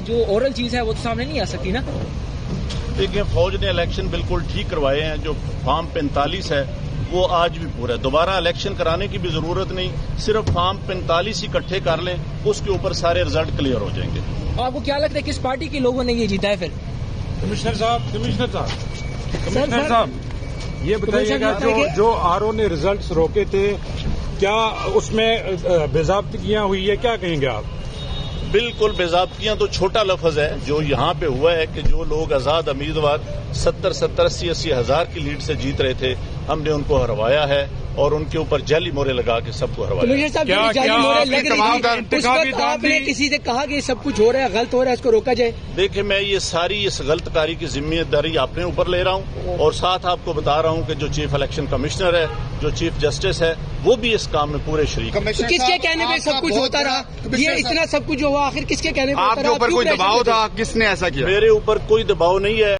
جو اورل چیز ہے وہ تو سامنے نہیں آ سکتی نا؟ دیکھیں، فوج نے الیکشن بالکل ٹھیک کروائے ہیں. جو فارم 45 ہے وہ آج بھی پورا ہے. دوبارہ الیکشن کرانے کی بھی ضرورت نہیں، صرف فارم 45 اکٹھے کر لیں، اس کے اوپر سارے رزلٹ کلیئر ہو جائیں گے. آپ کو کیا لگتا ہے کس پارٹی کے لوگوں نے یہ جیتا ہے پھر؟ کمشنر صاحب یہ بتائیے گا جو آر او نے ریزلٹس روکے تھے، کیا اس میں بے ضابطگیاں ہوئی ہے؟ کیا کہیں گے آپ؟ بالکل بے ضابطگیاں تو چھوٹا لفظ ہے. جو یہاں پہ ہوا ہے کہ جو لوگ آزاد امیدوار 70-80 ہزار کی لیڈ سے جیت رہے تھے، ہم نے ان کو ہروایا ہے اور ان کے اوپر جعلی مورے لگا کے سب کو ہروایا. آپ نے کسی سے کہا کہ سب کچھ ہو رہا ہے، غلط ہو رہا ہے، اس کو روکا جائے؟ دیکھیں، میں یہ ساری اس غلط کاری کی ذمہ داری اپنے اوپر لے رہا ہوں اور ساتھ آپ کو بتا رہا ہوں کہ جو چیف الیکشن کمشنر ہے، جو چیف جسٹس ہے، وہ بھی اس کام میں پورے شریک ہیں. کس کے کہنے پہ سب کچھ ہوتا رہا؟ یہ اتنا سب کچھ ہوا آخر کس کے کہنے پہ ہوتا رہا؟ آپ کے اوپر کوئی دباؤ تھا؟ کس نے ایسا کیا؟ میرے اوپر کوئی دباؤ نہیں ہے.